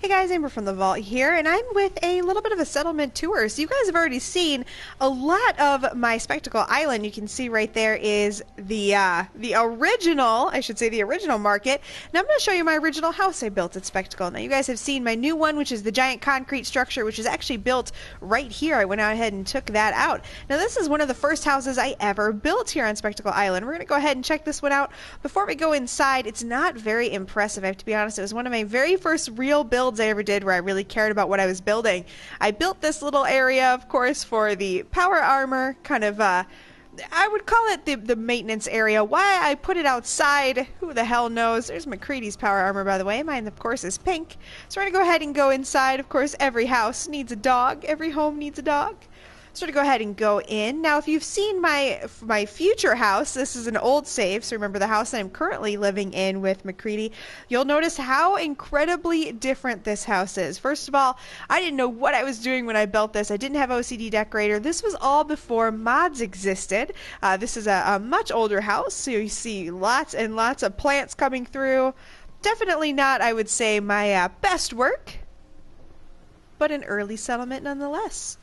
Hey guys, Amber from the Vault here, and I'm with a little bit of a settlement tour. So you guys have already seen a lot of my Spectacle Island. You can see right there is the original, I should say the original market. Now I'm going to show you my original house I built at Spectacle. Now you guys have seen my new one, which is the giant concrete structure, which is actually built right here. I went out ahead and took that out. Now this is one of the first houses I ever built here on Spectacle Island. We're going to go ahead and check this one out. Before we go inside, it's not very impressive, I have to be honest. It was one of my very first real builds I ever did where I really cared about what I was building. I built this little area, of course, for the power armor, kind of, I would call it the maintenance area. Why I put it outside, who the hell knows. There's McCready's power armor, by the way. Mine, of course, is pink. So we're going to go ahead and go inside. Of course, every house needs a dog. Every home needs a dog. So we're going to go ahead and go in. Now, if you've seen my future house, this is an old save, so remember the house that I'm currently living in with McCready, you'll notice how incredibly different this house is. First of all, I didn't know what I was doing when I built this. I didn't have OCD decorator. This was all before mods existed. This is a much older house, so you see lots and lots of plants coming through. Definitely not, I would say, my best work, but an early settlement nonetheless.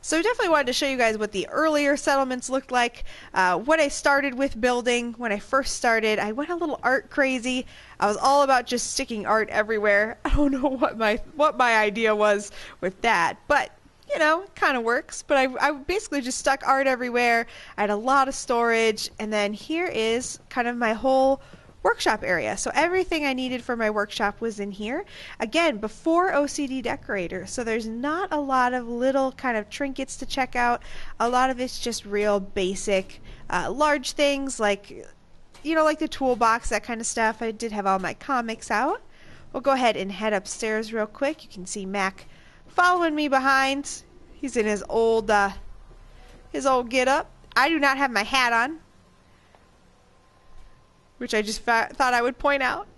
So I definitely wanted to show you guys what the earlier settlements looked like. What I started with building when I first started, I went a little art crazy. I was all about just sticking art everywhere. I don't know what my idea was with that, but you know, it kind of works. But I basically just stuck art everywhere. I had a lot of storage, and then here is kind of my whole workshop area. So everything I needed for my workshop was in here. Again, before OCD decorator. So there's not a lot of little kind of trinkets to check out. A lot of it's just real basic, large things like, you know, like the toolbox, that kind of stuff. I did have all my comics out. We'll go ahead and head upstairs real quick. You can see Mac following me behind. He's in his old get-up. I do not have my hat on, which I just thought I would point out.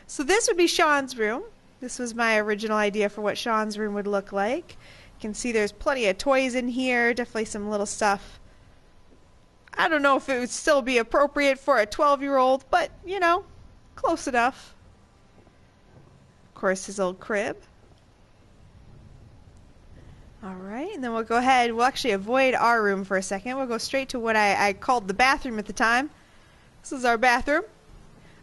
So this would be Sean's room. This was my original idea for what Sean's room would look like. You can see there's plenty of toys in here, definitely some little stuff. I don't know if it would still be appropriate for a 12-year-old, but, you know, close enough. Of course, his old crib. Alright, and then we'll go ahead, we'll actually avoid our room for a second. We'll go straight to what I called the bathroom at the time. This is our bathroom.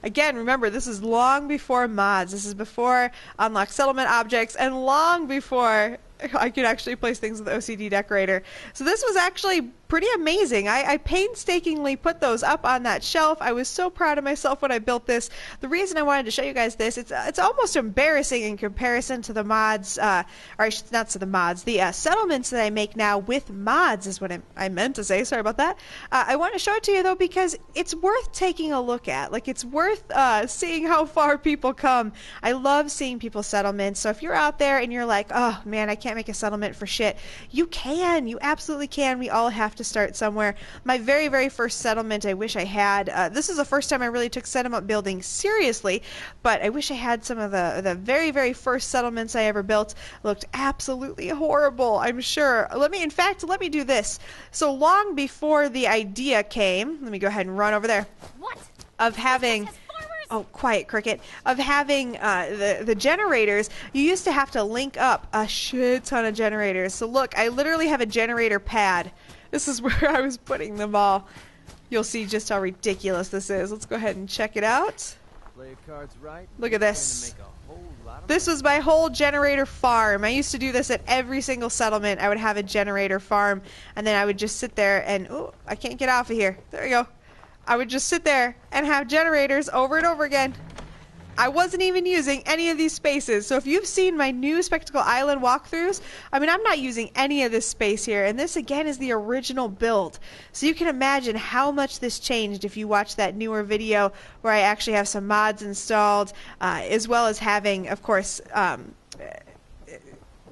Again, remember, this is long before mods. This is before unlock settlement objects and long before I could actually place things with the OCD decorator. So this was actually pretty amazing. I painstakingly put those up on that shelf. I was so proud of myself when I built this. The reason I wanted to show you guys this, it's almost embarrassing in comparison to the mods, not to the mods, the settlements that I make now with mods is what I meant to say. Sorry about that. I want to show it to you though because it's worth taking a look at. Like, it's worth seeing how far people come. I love seeing people's settlements. So if you're out there and you're like, oh man, I can't make a settlement for shit, you can. You absolutely can. We all have to start somewhere. My very, very first settlement I wish I had. This is the first time I really took settlement building seriously, but I wish I had some of the very, very first settlements I ever built. Looked absolutely horrible, I'm sure. In fact, let me do this. So long before the idea came, let me go ahead and run over there. What? Of having... Oh, quiet, Cricket. Of having the generators, you used to have to link up a shit ton of generators. So look, I literally have a generator pad. This is where I was putting them all. You'll see just how ridiculous this is. Let's go ahead and check it out. Play your cards right. Look at this. This was my whole generator farm. I used to do this at every single settlement. I would have a generator farm, and then I would just sit there and... Oh, I can't get off of here. There we go. I would just sit there and have generators over and over again. I wasn't even using any of these spaces. So if you've seen my new Spectacle Island walkthroughs, I mean, I'm not using any of this space here. And this, again, is the original build. So you can imagine how much this changed if you watch that newer video where I actually have some mods installed, as well as having, of course,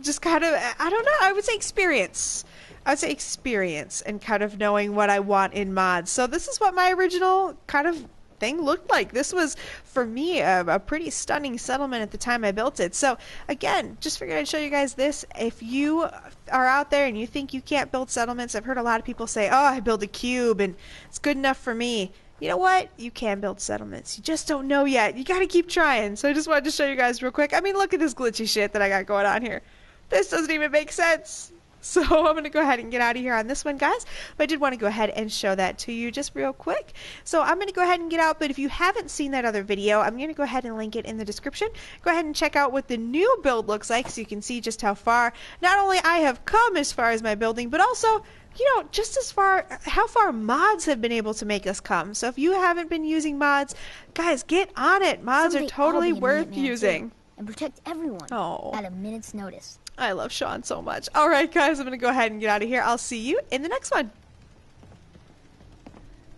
just kind of, I don't know, I would say experience. I would say experience and kind of knowing what I want in mods. So this is what my original kind of thing looked like. This was, for me, a pretty stunning settlement at the time I built it. So again, just figured I'd show you guys this. If you are out there and you think you can't build settlements, I've heard a lot of people say, oh, I build a cube and it's good enough for me. you know what? You can build settlements. You just don't know yet. You gotta keep trying. So I just wanted to show you guys real quick. I mean, look at this glitchy shit that I got going on here. This doesn't even make sense. So I'm going to go ahead and get out of here on this one, guys. But I did want to go ahead and show that to you just real quick. So I'm going to go ahead and get out. But if you haven't seen that other video, I'm going to go ahead and link it in the description. Go ahead and check out what the new build looks like so you can see just how far not only I have come as far as my building, but also, you know, just as far how far mods have been able to make us come. So if you haven't been using mods, guys, get on it. Mods are totally worth using. And protect everyone at a minute's notice. I love Sean so much. All right, guys, I'm going to go ahead and get out of here. I'll see you in the next one.